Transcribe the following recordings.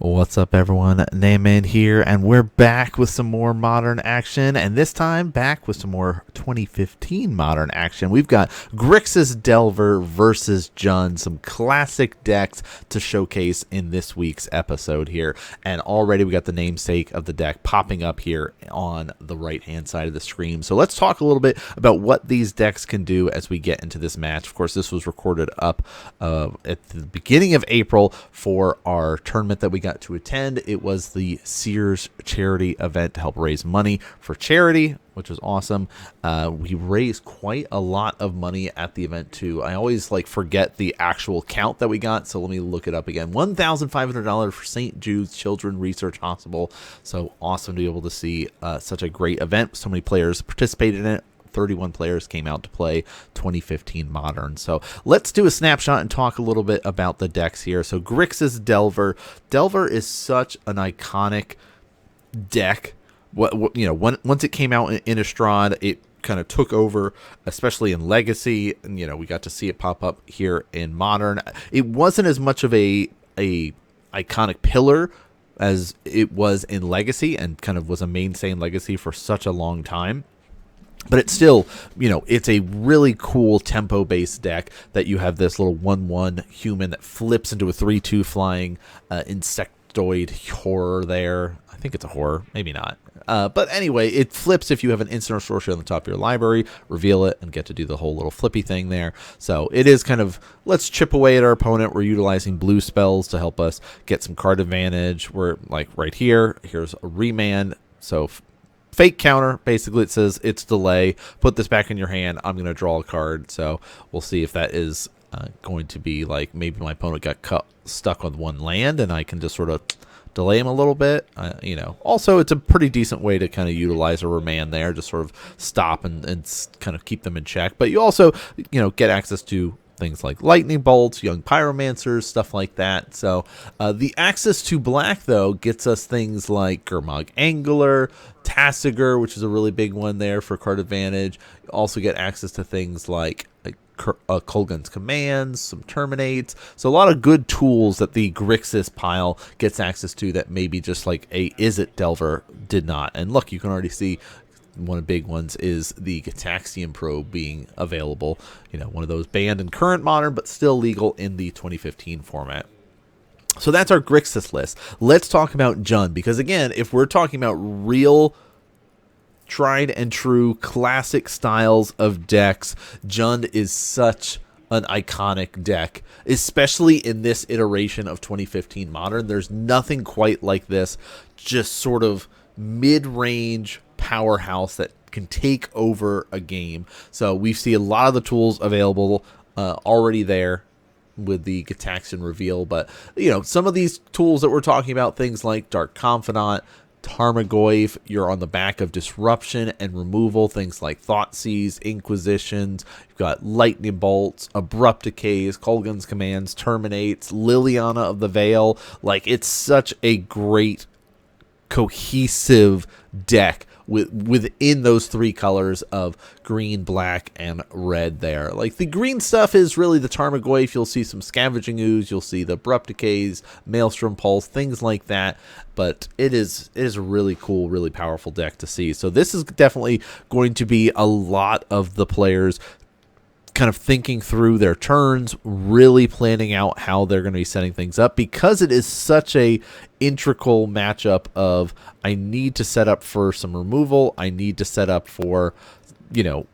What's up, everyone? NanMans here, and we're back with some more modern action, and this time back with some more 2015 modern action. We've got Grixis Delver versus Jund, some classic decks to showcase in this week's episode here, and already we got the namesake of the deck popping up here on the right-hand side of the screen. So let's talk a little bit about what these decks can do as we get into this match. Of course, this was recorded up at the beginning of April for our tournament that we got to attend. It was the Sears charity event to help raise money for charity, which was awesome. We raised quite a lot of money at the event too. I always forget the actual count that we got, so let me look it up again. $1,500 for St. Jude's Children's Research Hospital. So awesome to be able to see such a great event. So many players participated in it. 31 players came out to play 2015 Modern. So let's do a snapshot and talk a little bit about the decks here. So Grixis Delver. Delver is such an iconic deck. Once it came out in Estrad, it kind of took over, especially in Legacy. And, we got to see it pop up here in Modern. It wasn't as much of a iconic pillar as it was in Legacy, and kind of was a mainstay in Legacy for such a long time. But it's still, it's a really cool tempo-based deck that you have this little 1/1 human that flips into a 3/2 flying insectoid horror there. I think it's a horror, maybe not. But anyway, it flips if you have an instant or sorcery on the top of your library, reveal it, and get to do the whole little flippy thing there. So it is kind of, let's chip away at our opponent. We're utilizing blue spells to help us get some card advantage. We're right here. Here's a remand. So fake counter, basically it says it's delay. Put this back in your hand. I'm going to draw a card. So we'll see if that is going to be maybe my opponent got stuck on one land and I can just sort of delay him a little bit. Also it's a pretty decent way to kind of utilize a remand there, just sort of stop and kind of keep them in check. But you also, get access to things like lightning bolts, young pyromancers, stuff like that. So the access to black, though, gets us things like Gurmag Angler, Tassiger, which is a really big one there for card advantage. You also get access to things like Kolgun's Commands, some Terminates. So a lot of good tools that the Grixis pile gets access to that maybe just a Izzet Delver did not. And look, you can already see one of the big ones is the Gitaxian Probe being available. One of those banned in current Modern, but still legal in the 2015 format. So that's our Grixis list. Let's talk about Jund, because again, if we're talking about real tried and true classic styles of decks, Jund is such an iconic deck, especially in this iteration of 2015 Modern. There's nothing quite like this, just sort of mid-range powerhouse that can take over a game. So we see a lot of the tools available already there with the Gitaxian reveal, but some of these tools that we're talking about, things like Dark Confidant, Tarmogoyf, you're on the back of Disruption and removal, things like Thoughtseize, Inquisitions, you've got Lightning Bolts, Abrupt Decays, Kolgun's Commands, Terminates, Liliana of the Veil. It's such a great cohesive deck within those three colors of green, black, and red there. The green stuff is really the Tarmogoyf. You'll see some Scavenging Ooze. You'll see the Abrupt Decays, Maelstrom Pulse, things like that. But it is a really cool, really powerful deck to see. So this is definitely going to be a lot of the players kind of thinking through their turns, really planning out how they're going to be setting things up, because it is such a integral matchup of I need to set up for some removal, I need to set up for the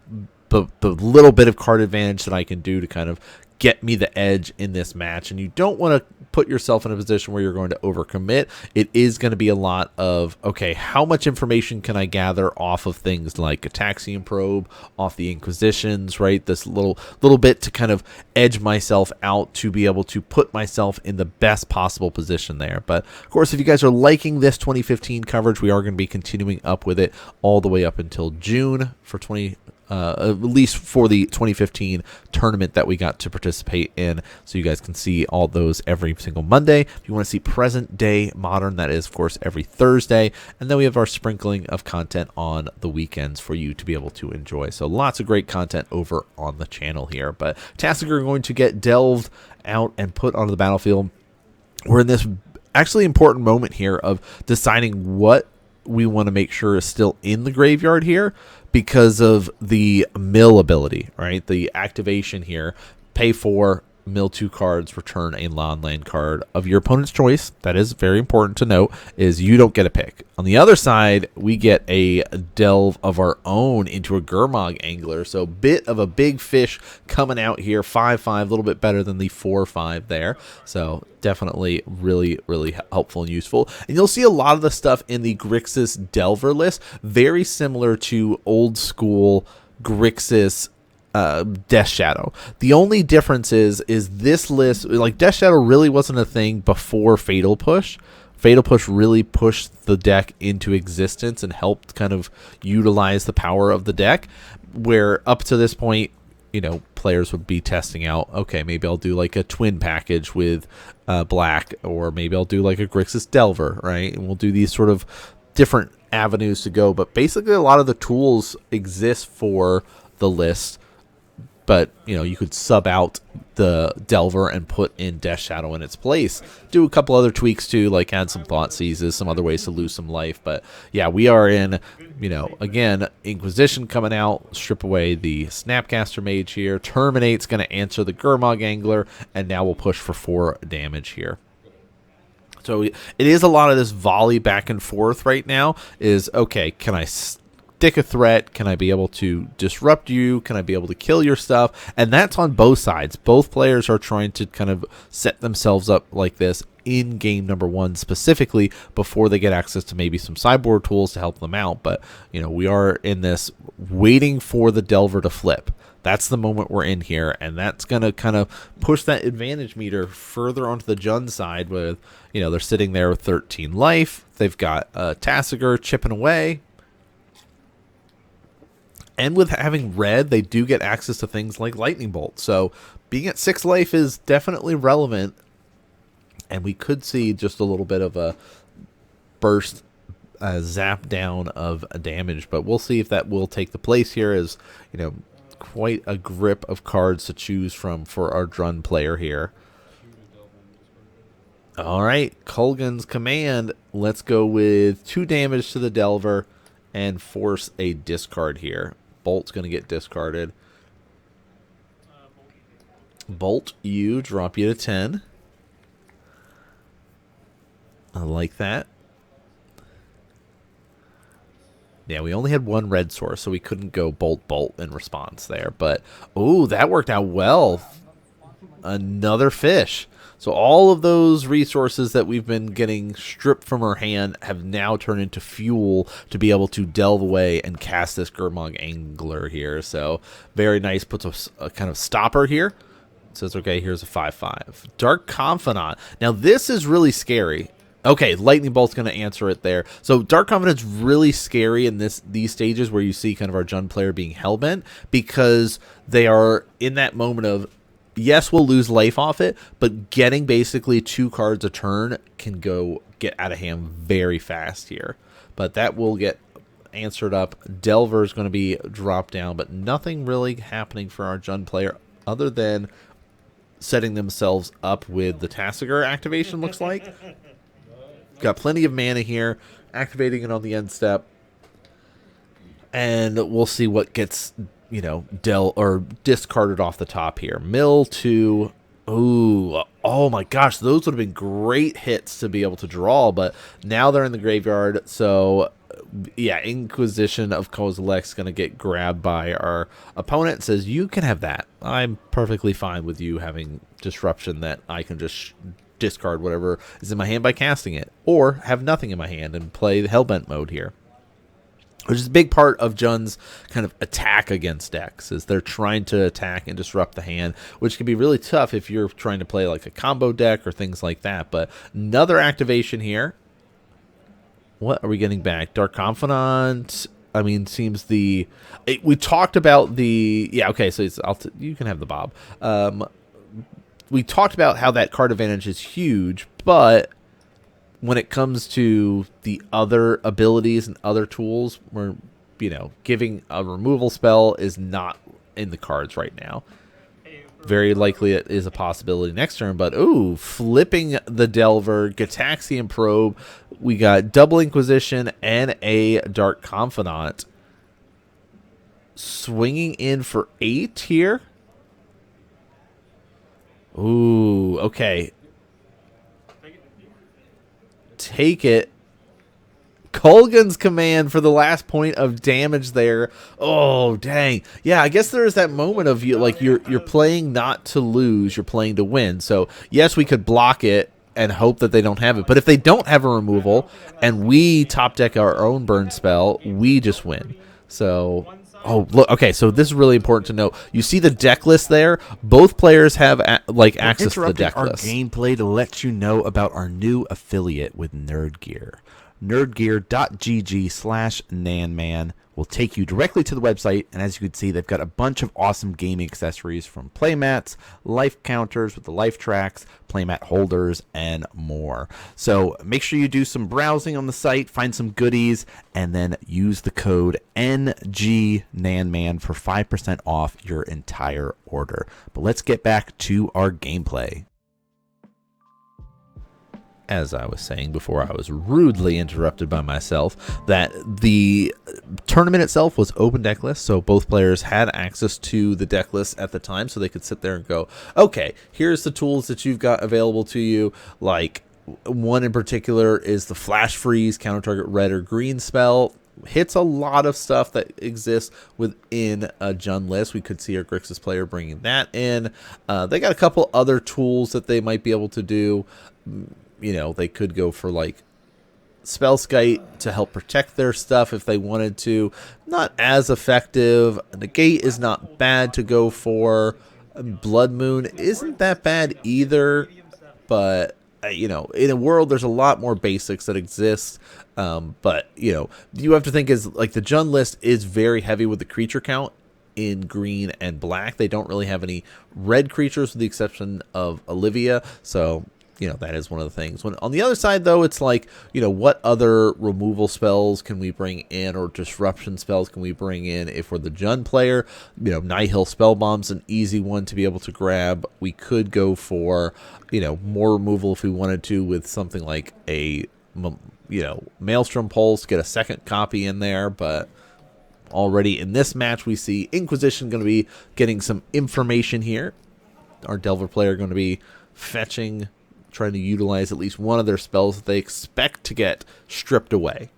little bit of card advantage that I can do to kind of get me the edge in this match. And you don't want to put yourself in a position where you're going to overcommit. It is going to be a lot of, okay, how much information can I gather off of things like Gitaxian Probe, off the Inquisitions, right? This little bit to kind of edge myself out to be able to put myself in the best possible position there. But of course, if you guys are liking this 2015 coverage, we are going to be continuing up with it all the way up until June for at least for the 2015 tournament that we got to participate in, so you guys can see all those every single Monday. If you want to see present day Modern, that is of course every Thursday, and then we have our sprinkling of content on the weekends for you to be able to enjoy. So lots of great content over on the channel here. But Tassiger are going to get delved out and put onto the battlefield. We're in this actually important moment here of deciding what we want to make sure is still in the graveyard here because of the mill ability, right? The activation here, pay 4, mill 2 cards, return a non-land card of your opponent's choice. That is very important to note, is you don't get a pick. On the other side, we get a delve of our own into a Gurmag Angler. So bit of a big fish coming out here, 5/5, a little bit better than the 4/5 there. So definitely really, really helpful and useful. And you'll see a lot of the stuff in the Grixis Delver list, very similar to old school Grixis Death Shadow. The only difference is this list, like Death Shadow really wasn't a thing before Fatal Push. Fatal Push really pushed the deck into existence and helped kind of utilize the power of the deck, where up to this point, you know, players would be testing out, okay, maybe I'll do like a twin package with black, or maybe I'll do like a Grixis Delver, right? And we'll do these sort of different avenues to go, but basically a lot of the tools exist for the list. But, you know, you could sub out the Delver and put in Death Shadow in its place. Do a couple other tweaks, too, like add some Thought Seizes, some other ways to lose some life. But, yeah, we are in, you know, again, Inquisition coming out. Strip away the Snapcaster Mage here. Terminate's going to answer the Gurmag Angler. And now we'll push for 4 damage here. So it is a lot of this volley back and forth right now. Is, okay, can I stick a threat? Can I be able to disrupt you? Can I be able to kill your stuff? And that's on both sides. Both players are trying to kind of set themselves up like this in game number 1 specifically before they get access to maybe some sideboard tools to help them out. But, you know, we are in this waiting for the Delver to flip. That's the moment we're in here, and that's going to kind of push that advantage meter further onto the Jund side with, you know, they're sitting there with 13 life. They've got Tasigur chipping away. And with having red, they do get access to things like Lightning Bolt. So being at 6 life is definitely relevant. And we could see just a little bit of a burst, zap down of damage. But we'll see if that will take the place here, as, you know, quite a grip of cards to choose from for our Drun player here. All right, Kulgan's Command. Let's go with 2 damage to the Delver and force a discard here. Bolt's going to get discarded. Bolt, you drop you to 10. I like that. Yeah, we only had 1 red source, so we couldn't go Bolt in response there. But, oh, that worked out well. Another fish. So all of those resources that we've been getting stripped from our hand have now turned into fuel to be able to delve away and cast this Gurmag Angler here. So very nice. Puts a kind of stopper here. Says, okay, here's a 5/5. Dark Confidant. Now this is really scary. Okay, Lightning Bolt's going to answer it there. So Dark Confidant's really scary in these stages where you see kind of our Jund player being hellbent, because they are in that moment of, yes, we'll lose life off it, but getting basically 2 cards a turn can get out of hand very fast here. But that will get answered up. Delver is going to be dropped down, but nothing really happening for our Jund player other than setting themselves up with the Tasigur activation, looks like. Got plenty of mana here, activating it on the end step. And we'll see what gets, you know, discarded off the top here. Mill 2. Ooh, oh my gosh, those would have been great hits to be able to draw, but now they're in the graveyard. So yeah, Inquisition of Kozilek is going to get grabbed by our opponent. Says, you can have that. I'm perfectly fine with you having disruption that I can just discard whatever is in my hand by casting it, or have nothing in my hand and play the Hellbent mode here. Which is a big part of Jund's kind of attack against decks, is they're trying to attack and disrupt the hand, which can be really tough if you're trying to play like a combo deck or things like that. But another activation here. What are we getting back? Dark Confidant. I mean, seems we talked about the, yeah, okay, so you can have the Bob. We talked about how that card advantage is huge, but when it comes to the other abilities and other tools, where, you know, giving a removal spell is not in the cards right now. Very likely it is a possibility next turn, but ooh, flipping the Delver, Gataxian Probe. We got Double Inquisition and a Dark Confidant. Swinging in for 8 here. Ooh, okay. Take it. Kolgan's command for the last point of damage there. Oh, dang. Yeah, I guess there is that moment of you, like you're playing not to lose, you're playing to win. So, yes, we could block it and hope that they don't have it. But if they don't have a removal and we top deck our own burn spell, we just win. So, oh, look, okay, so this is really important to note. You see the deck list there? Both players have access to the deck list. Our gameplay to let you know about our new affiliate with Nerd Gear. nerdgear.gg/nanman will take you directly to the website, and as you can see, they've got a bunch of awesome gaming accessories from playmats, life counters with the life tracks, playmat holders, and more. So make sure you do some browsing on the site, find some goodies, and then use the code NGNanman for 5% off your entire order. But let's get back to our gameplay. As I was saying before I was rudely interrupted by myself, that the tournament itself was open deck list, so both players had access to the deck list at the time, so they could sit there and go, okay, here's the tools that you've got available to you. Like, one in particular is the Flash Freeze, counter target red or green spell. Hits a lot of stuff that exists within a Jund list. We could see our Grixis player bringing that in. They got a couple other tools that they might be able to do. You know, they could go for like Spellskite to help protect their stuff if they wanted to. Not as effective. Negate is not bad to go for. Blood Moon isn't that bad either. But, you know, in a world, there's a lot more basics that exist. But, you know, you have to think is like the Jund list is very heavy with the creature count in green and black. They don't really have any red creatures with the exception of Olivia. So, you know, that is one of the things. When on the other side, though, it's like, you know, what other removal spells can we bring in, or disruption spells can we bring in if we're the Jund player? You know, Nihil Spellbomb's an easy one to be able to grab. We could go for, you know, more removal if we wanted to with something like a, you know, Maelstrom Pulse, get a second copy in there, but already in this match we see Inquisition going to be getting some information here. Our Delver player going to be fetching, trying to utilize at least one of their spells that they expect to get stripped away.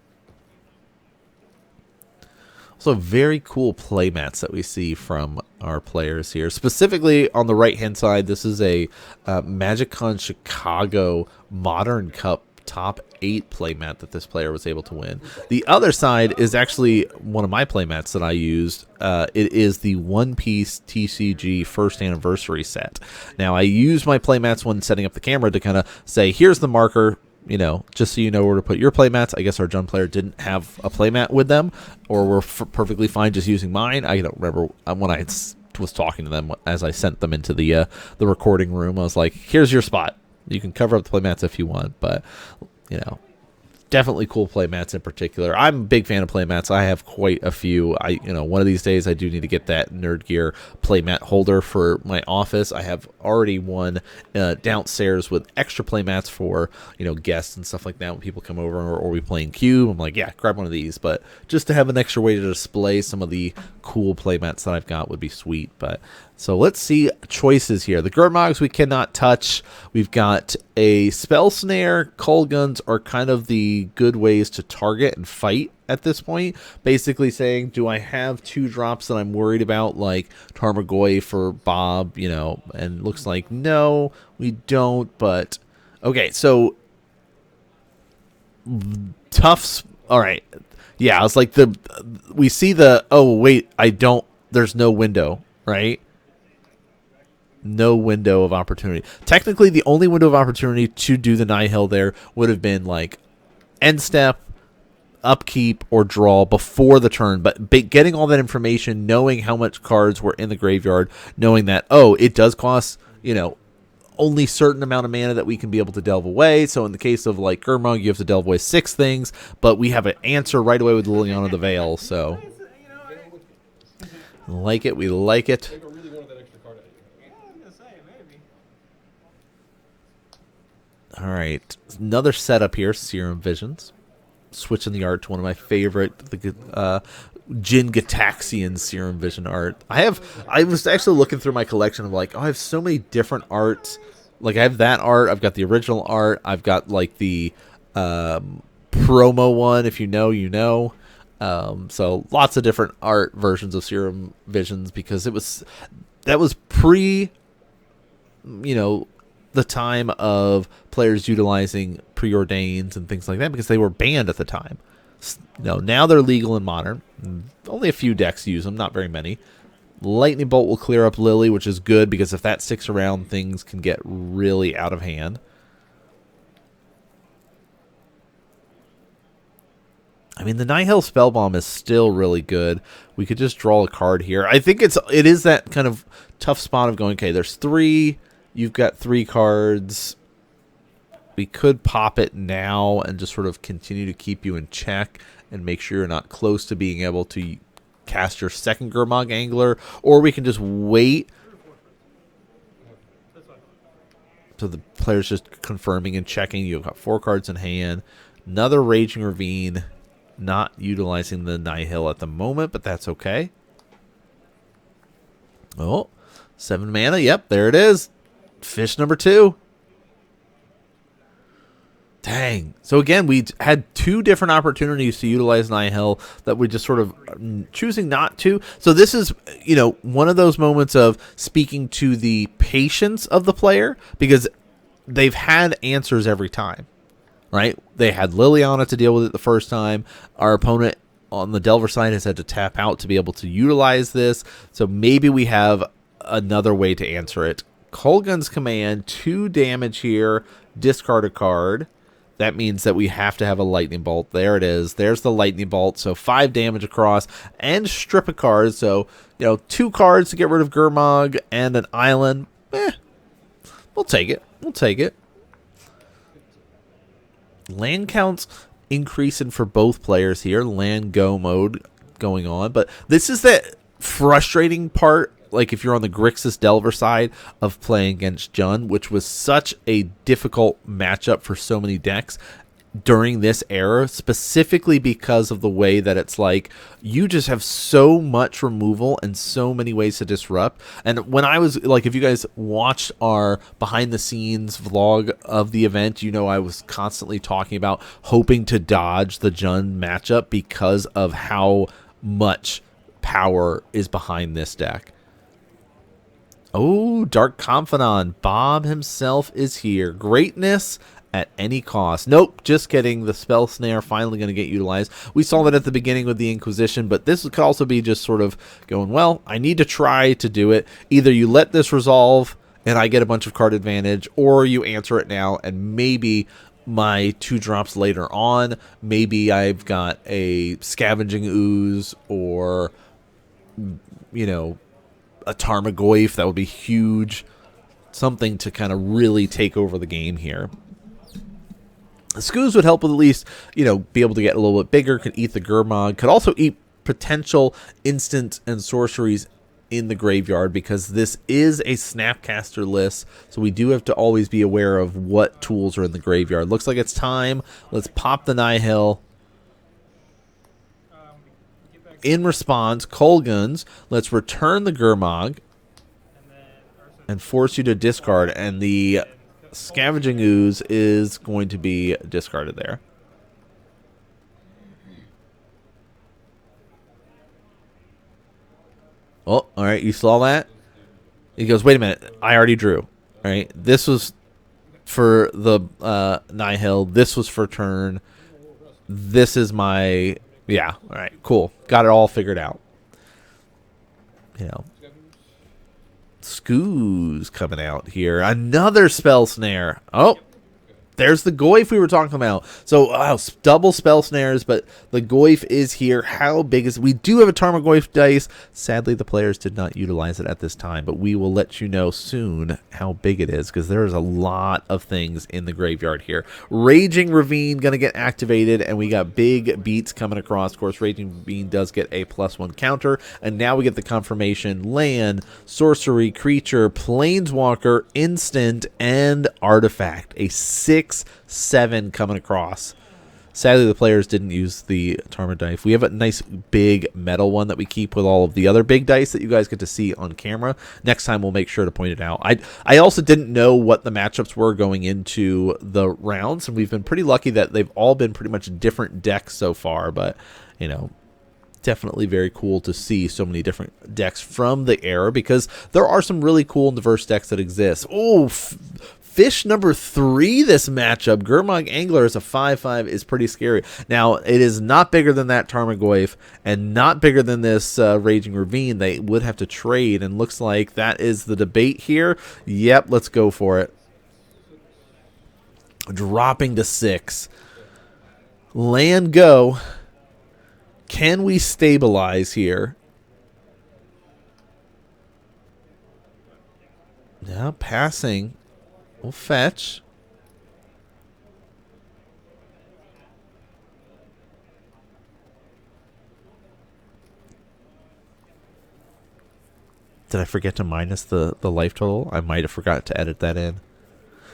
Also, very cool playmats that we see from our players here. Specifically on the right-hand side, this is a MagicCon Chicago Modern Cup top 8 playmat that this player was able to win. The other side is actually one of my playmats that I used. It is the One Piece TCG first anniversary set. Now, I used my playmats when setting up the camera to kind of say, here's the marker, you know, just so you know where to put your playmats. I guess our Jund player didn't have a playmat with them, or were perfectly fine just using mine. I don't remember when I was talking to them as I sent them into the recording room. I was like, here's your spot. You can cover up the playmats if you want, but, you know, definitely cool playmats in particular. I'm a big fan of playmats. I have quite a few. You know, one of these days I do need to get that Nerd Gear playmat holder for my office. I have already one downstairs with extra playmats for, you know, guests and stuff like that when people come over, or we playing Cube. I'm like, yeah, grab one of these. But just to have an extra way to display some of the cool playmats that I've got would be sweet. But so let's see choices here. The Gurmogs we cannot touch. We've got a Spell Snare. Kolguns are kind of the good ways to target and fight at this point. Basically saying, do I have 2 drops that I'm worried about, like Tarmogoyf for Bob, you know, and looks like no, we don't. But okay, so Tufts. All right. Yeah, it's like we see the, oh, wait, I don't, there's no window, right? No window of opportunity. Technically, the only window of opportunity to do the Nihil there would have been like end step, upkeep, or draw before the turn. But getting all that information, knowing how much cards were in the graveyard, knowing that, oh, it does cost, you know, only certain amount of mana that we can be able to delve away. So in the case of like Gurmog, you have to delve away 6 things, but we have an answer right away with Liliana the Veil. So like it, we like it. All right, another setup here, Serum Visions. Switching the art to one of my favorite, the Jin Gataxian Serum Vision art. I was actually looking through my collection of like, oh, I have so many different arts. Like I have that art, I've got the original art, I've got like the promo one, if you know, you know. So lots of different art versions of Serum Visions because that was pre, you know, the time of players utilizing preordains and things like that because they were banned at the time. Now they're legal in Modern. Only a few decks use them, not very many. Lightning Bolt will clear up Lily, which is good because if that sticks around, things can get really out of hand. I mean, the Nihil Spellbomb is still really good. We could just draw a card here. I think it is that kind of tough spot of going, okay, there's 3. You've got 3 cards. We could pop it now and just sort of continue to keep you in check and make sure you're not close to being able to cast your second Gurmag Angler, or we can just wait so the player's just confirming and checking. You've got 4 cards in hand. Another Raging Ravine. Not utilizing the Nihil at the moment, but that's okay. Oh, 7 mana. Yep, there it is. Fish number 2. Dang. So again, we had 2 different opportunities to utilize Nihil that we just sort of choosing not to. So this is, you know, one of those moments of speaking to the patience of the player because they've had answers every time, right? They had Liliana to deal with it the first time. Our opponent on the Delver side has had to tap out to be able to utilize this. So maybe we have another way to answer it. Kolgun's Command, 2 damage here, discard a card. That means that we have to have a Lightning Bolt. There it is. There's the Lightning Bolt. So 5 damage across and strip a card. So, you know, 2 cards to get rid of Gurmag and an island. We'll take it. We'll take it. Land counts increasing for both players here. Land go mode going on. But this is the frustrating part. Like if you're on the Grixis Delver side of playing against Jun, which was such a difficult matchup for so many decks during this era, specifically because of the way that it's like you just have so much removal and so many ways to disrupt. And when I was like, if you guys watched our behind the scenes vlog of the event, you know I was constantly talking about hoping to dodge the Jun matchup because of how much power is behind this deck. Oh, Dark Confidant. Bob himself is here. Greatness at any cost. Nope, just kidding. The Spell Snare finally going to get utilized. We saw that at the beginning with the Inquisition, but this could also be just sort of going, well, I need to try to do it. Either you let this resolve and I get a bunch of card advantage, or you answer it now and maybe my 2 drops later on. Maybe I've got a Scavenging Ooze or, you know, a Tarmogoyf. That would be huge. Something to kind of really take over the game here. The Skoos would help with at least, you know, be able to get a little bit bigger. Could eat the Gurmag. Could also eat potential instant and sorceries in the graveyard because this is a Snapcaster list. So we do have to always be aware of what tools are in the graveyard. Looks like it's time. Let's pop the Nihil. In response, Kolgun's, let's return the Gurmag and force you to discard, and the Scavenging Ooze is going to be discarded there. Oh, all right, you saw that? He goes, wait a minute, I already drew. All right, this was for the Nihil. This was for turn. This is my... Yeah, all right, cool. Got it all figured out. You know, Skoos coming out here. Another Spell Snare. Oh, there's the Goyf we were talking about. So, double Spell Snares, but the Goyf is here. How big is... We do have a Tarmogoyf dice. Sadly, the players did not utilize it at this time, but we will let you know soon how big it is, because there is a lot of things in the graveyard here. Raging Ravine going to get activated, and we got big beats coming across. Of course, Raging Ravine does get a +1 counter, and now we get the confirmation: land, sorcery, creature, planeswalker, instant, and artifact. A 6 6, 7 coming across. Sadly, the players didn't use the Tarma dice. We have a nice big metal one that we keep with all of the other big dice that you guys get to see on camera. Next time, we'll make sure to point it out. I also didn't know what the matchups were going into the rounds, and we've been pretty lucky that they've all been pretty much different decks so far, but, you know, definitely very cool to see so many different decks from the era, because there are some really cool and diverse decks that exist. Oh, fish number 3 this matchup. Gurmag Angler as a 5/5 is pretty scary. Now, it is not bigger than that Tarmogoyf and not bigger than this Raging Ravine. They would have to trade, and looks like that is the debate here. Yep, let's go for it. Dropping to 6. Land go. Can we stabilize here? Now passing. We'll fetch. Did I forget to minus the life total? I might have forgot to edit that in.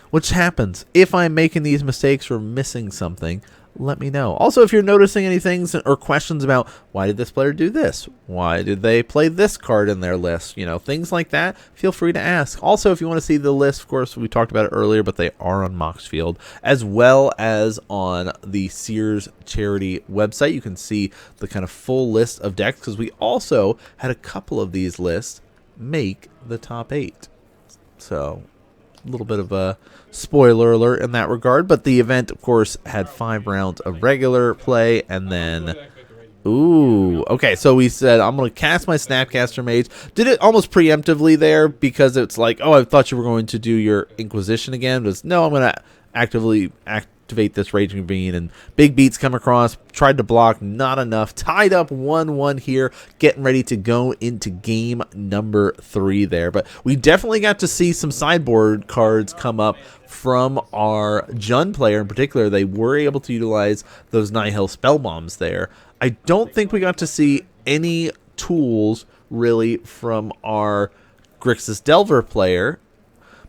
Which happens. If I'm making these mistakes or missing something, let me know. Also, if you're noticing any things or questions about why did this player do this? Why did they play this card in their list? You know, things like that, feel free to ask. Also, if you want to see the list, of course, we talked about it earlier, but they are on Moxfield, as well as on the Sears charity website. You can see the kind of full list of decks, because we also had a couple of these lists make the top 8. So a little bit of a spoiler alert in that regard, but the event, of course, had 5 rounds of regular play, and then okay, so we said I'm going to cast my Snapcaster Mage. Did it almost preemptively there, because it's like, oh, I thought you were going to do your Inquisition again, but no, I'm going to activate this Raging Ravine, and big beats come across, tried to block, not enough, tied up 1-1 here, getting ready to go into game number 3 there. But we definitely got to see some sideboard cards come up from our Jund player in particular. They were able to utilize those Nihil spell bombs there. I don't think we got to see any tools really from our Grixis Delver player,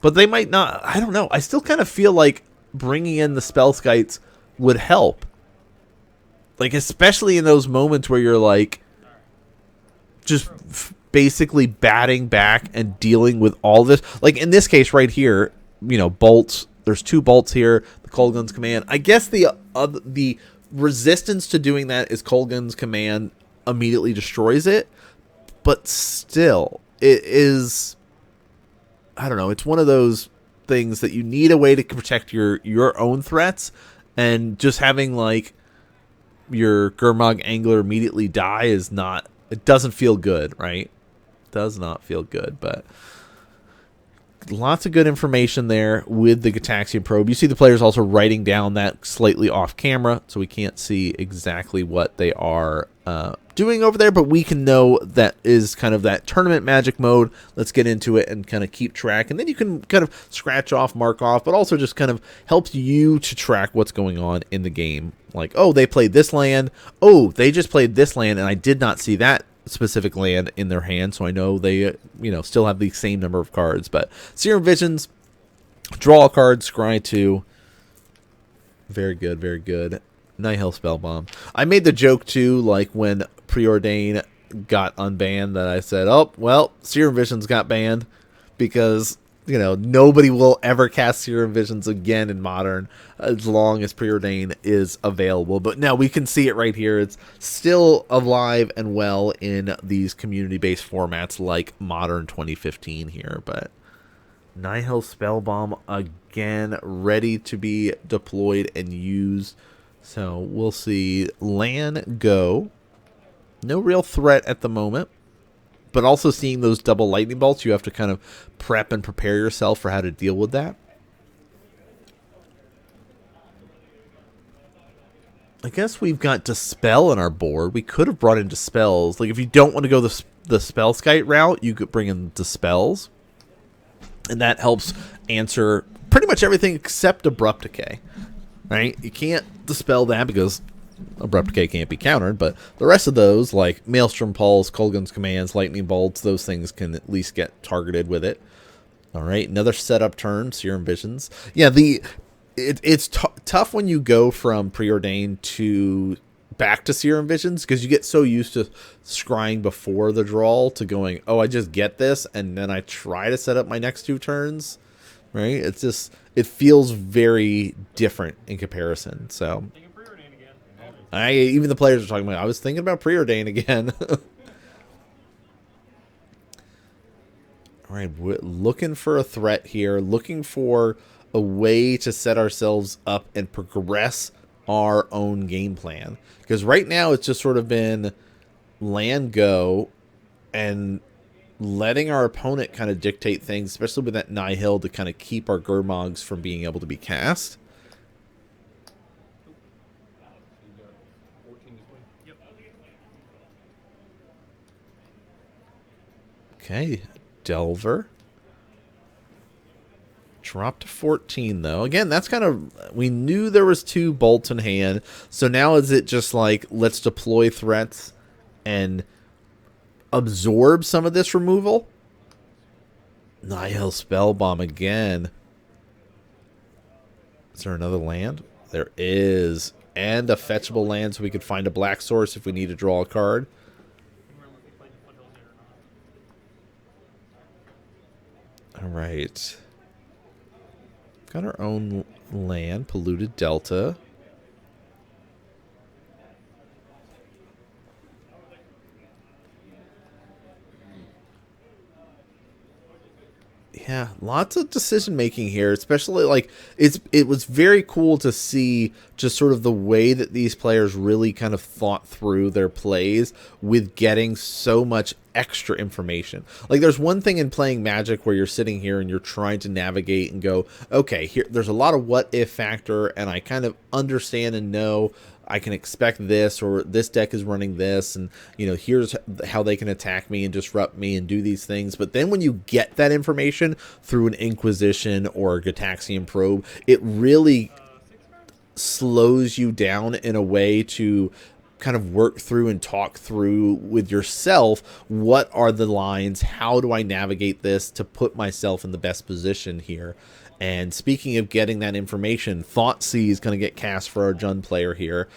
but they might not. I don't know. I still kind of feel like bringing in the spell skites would help, like especially in those moments where you're like just basically batting back and dealing with all this. Like in this case right here, you know, bolts. There's 2 bolts here. The Kolgun's command. I guess the resistance to doing that is Kolgun's command immediately destroys it, but still, it is. I don't know. It's one of those things that you need a way to protect your own threats, and just having like your Gurmag Angler immediately die is not, it doesn't feel good, right? Does not feel good. But lots of good information there with the Gataxian probe. You see the players also writing down that slightly off camera, so we can't see exactly what they are doing over there, but we can know that is kind of that tournament magic mode. Let's get into it and kind of keep track, and then you can kind of scratch off, mark off, but also just kind of helps you to track what's going on in the game. Like, oh, they played this land. Oh, they just played this land, and I did not see that specific land in their hand, so I know they, you know, still have the same number of cards. But Serum Visions, draw a card, scry 2. Very good, very good. Nihil Spellbomb. I made the joke too, like when Preordain got unbanned, that I said, oh, well, Serum Visions got banned, because, you know, nobody will ever cast Serum Visions again in Modern as long as Preordain is available. But now we can see it right here. It's still alive and well in these community-based formats like Modern 2015 here. But Nihil Spellbomb again, ready to be deployed and used. So we'll see Lan go. No real threat at the moment, but also seeing those double lightning bolts, you have to kind of prep and prepare yourself for how to deal with that. I guess we've got Dispel on our board. We could have brought in Dispels. Like, if you don't want to go the Spell Skite route, you could bring in Dispels, and that helps answer pretty much everything except Abrupt Decay. Right? You can't dispel that because Abrupt Decay can't be countered, but the rest of those, like Maelstrom Pulse, Kolgun's Commands, Lightning Bolts, those things can at least get targeted with it. All right, another setup turn, Serum Visions. Yeah, it's tough when you go from Preordained to back to Sear and Visions, because you get so used to scrying before the draw to going, oh, I just get this, and then I try to set up my next 2 turns, right? It's just, it feels very different in comparison. So even the players are talking about, I was thinking about Preordained again. All right, we're looking for a threat here, looking for a way to set ourselves up and progress our own game plan. Because right now it's just sort of been land go and letting our opponent kind of dictate things, especially with that Nihil to kind of keep our Gurmogs from being able to be cast. Okay, Delver. Drop to 14, though. Again, that's kind of... We knew there was 2 bolts in hand, so now is it just like, let's deploy threats and absorb some of this removal? Nihil Spellbomb again. Is there another land? There is. And a fetchable land so we could find a black source if we need to draw a card. All right. Got our own land, Polluted Delta. Yeah, lots of decision making here, especially like it was very cool to see just sort of the way that these players really kind of thought through their plays with getting so much extra information. Like there's one thing in playing Magic where you're sitting here and you're trying to navigate and go, okay, here there's a lot of what if factor, and I kind of understand and know I can expect this, or this deck is running this, and you know, here's how they can attack me and disrupt me and do these things. But then when you get that information through an Inquisition or a Gitaxian Probe, it really slows you down in a way to kind of work through and talk through with yourself, what are the lines, how do I navigate this to put myself in the best position here. And speaking of getting that information, Thoughtseize is going to get cast for our Jund player here.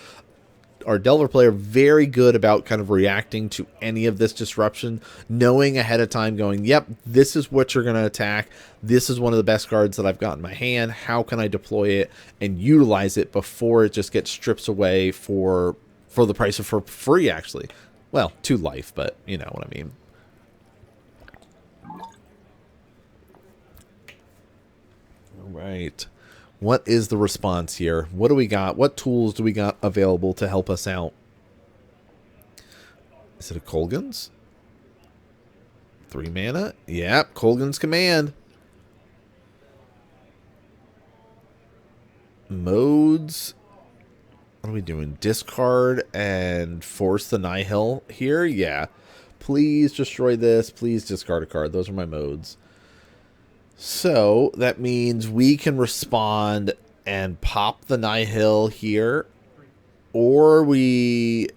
Our Delver player, very good about kind of reacting to any of this disruption, knowing ahead of time, going, yep, this is what you're going to attack. This is one of the best cards that I've got in my hand. How can I deploy it and utilize it before it just gets stripped away for the price of for free, actually. Well, 2 life, but you know what I mean. Right. What is the response here? What do we got? What tools do we got available to help us out? Is it a Kolgan's? 3 mana? Yep, Kolgan's Command. Modes. What are we doing? Discard and force the Nihil here? Yeah. Please destroy this. Please discard a card. Those are my modes. So that means we can respond and pop the Nihil here, or we're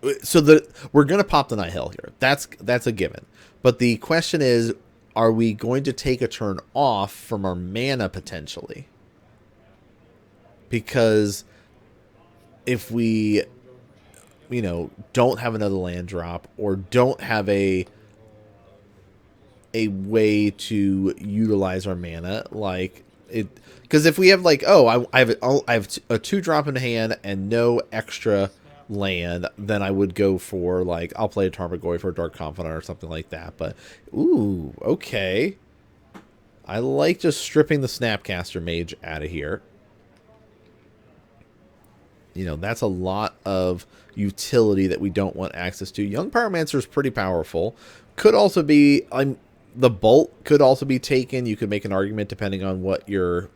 going to pop the Nihil here. That's a given. But the question is, are we going to take a turn off from our mana potentially? Because if we, you know, don't have another land drop or don't have a way to utilize our mana, like it, because if we have like, oh, I have a 2-drop in hand and no extra land, then I would go for like, I'll play a Tarmogoyf for a Dark Confidant or something like that. But ooh, okay, I like just stripping the Snapcaster Mage out of here. You know, that's a lot of utility that we don't want access to. Young Pyromancer is pretty powerful. Could also be, the Bolt could also be taken. You could make an argument depending on what your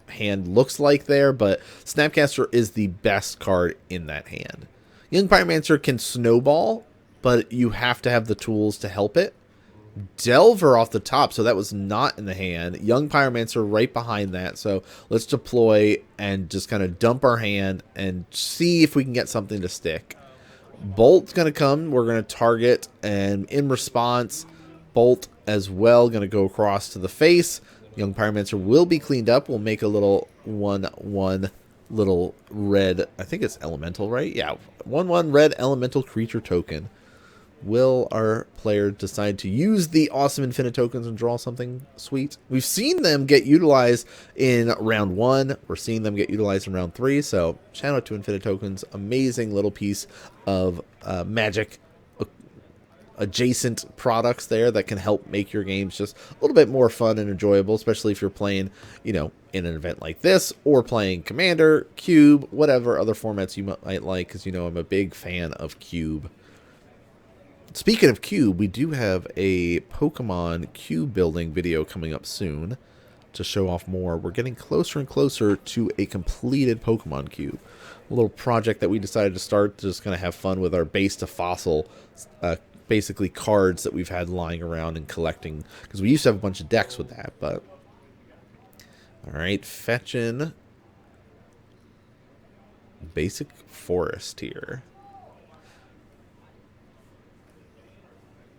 hand looks like there, but Snapcaster is the best card in that hand. Young Pyromancer can snowball, but you have to have the tools to help it. Delver off the top, so that was not in the hand. Young Pyromancer right behind that, so let's deploy and just kind of dump our hand and see if we can get something to stick. Bolt's going to come. We're going to target, and in response, Bolt as well, going to go across to the face. Young Pyromancer will be cleaned up. We'll make a little 1/1 little red, I think it's elemental, right? Yeah, 1/1 red elemental creature token. Will our player decide to use the awesome infinite tokens and draw something sweet? We've seen them get utilized in round 1. We're seeing them get utilized in round 3. So shout out to infinite tokens. Amazing little piece of magic adjacent products there that can help make your games just a little bit more fun and enjoyable, especially if you're playing, you know, in an event like this, or playing Commander, Cube, whatever other formats you might like, because, you know, I'm a big fan of Cube. Speaking of Cube, we do have a Pokemon Cube building video coming up soon to show off more. We're getting closer and closer to a completed Pokemon Cube. A little project that we decided to start, just going to have fun with our base to fossil, basically cards that we've had lying around and collecting, because we used to have a bunch of decks with that. But all right, fetching basic forest here.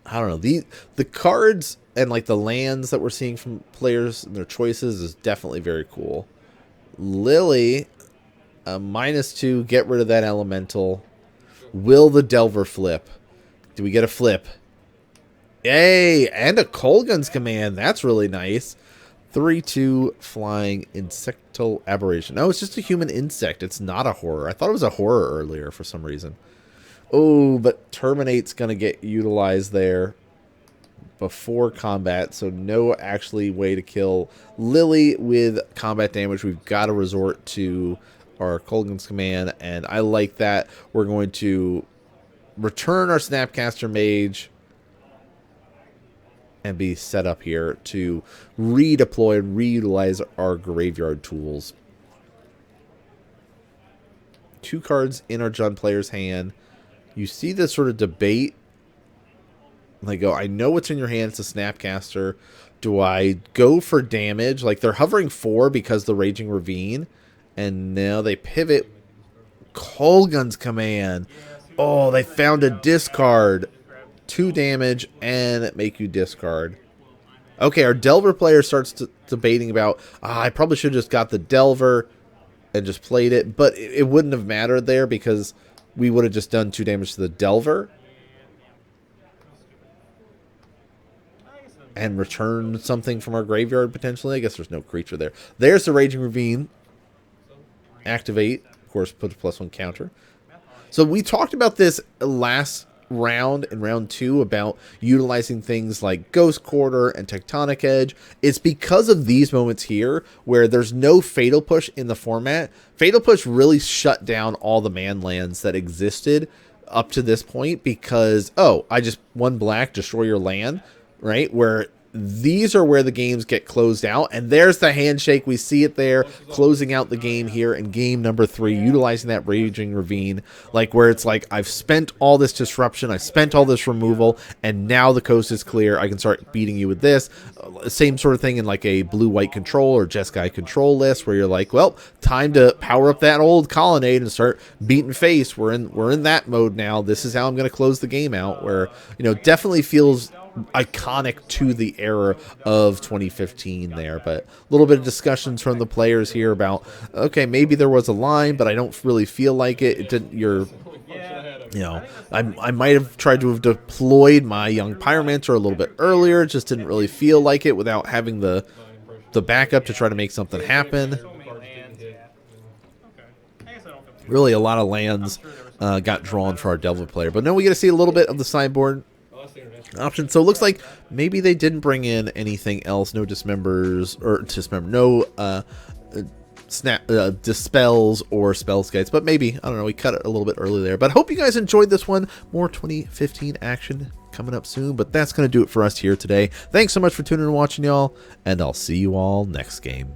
I don't know, the cards and like the lands that we're seeing from players and their choices is definitely very cool. Lily, -2, get rid of that elemental. Will the Delver flip? Do we get a flip? Yay! And a Kolgun's command. That's really nice. 3/2 flying insectal aberration. No, it's just a human insect. It's not a horror. I thought it was a horror earlier for some reason. Oh, but Terminate's going to get utilized there before combat, so no actually way to kill Lily with combat damage. We've got to resort to our Kolgun's command, and I like that. We're going to return our Snapcaster Mage and be set up here to redeploy and reutilize our graveyard tools. 2 cards in our Jund player's hand. You see this sort of debate. They go, I know what's in your hand. It's a Snapcaster. Do I go for damage? Like, they're hovering 4 because the Raging Ravine. And now they pivot. Kolgun's command. Oh, they found a discard. 2 damage and make you discard. Okay, our Delver player starts debating about, I probably should have just got the Delver and just played it. But it wouldn't have mattered there because we would have just done 2 damage to the Delver and returned something from our graveyard potentially. I guess there's no creature there. There's the Raging Ravine. Activate. Of course, put a +1 counter. So we talked about this last round in round 2 about utilizing things like Ghost Quarter and Tectonic Edge. It's because of these moments here where there's no Fatal Push in the format. Fatal Push really shut down all the man lands that existed up to this point because, oh, I just 1 black, destroy your land, right? Where these are where the games get closed out, and there's the handshake. We see it there, closing out the game here in game number 3, utilizing that Raging Ravine, like where it's like, I've spent all this disruption, I've spent all this removal, and now the coast is clear. I can start beating you with this. Same sort of thing in like a blue-white control or Jeskai control list, where you're like, well, time to power up that old colonnade and start beating face. We're in that mode now. This is how I'm going to close the game out. Where, you know, definitely feels iconic to the era of 2015 there. But a little bit of discussions from the players here about, okay, maybe there was a line, but I don't really feel like it. It didn't. You know, I might have tried to have deployed my Young Pyromancer a little bit earlier. Just didn't really feel like it without having the backup to try to make something happen. Really, a lot of lands got drawn for our Delver player, but no, we get to see a little bit of the sideboard option. So it looks like maybe they didn't bring in anything else. No dismembers or no dispels or spell skites, but maybe, I don't know, we cut it a little bit early there. But I hope you guys enjoyed this one. More 2015 action coming up soon, but that's going to do it for us here today. Thanks so much for tuning in and watching, y'all, and I'll see you all next game.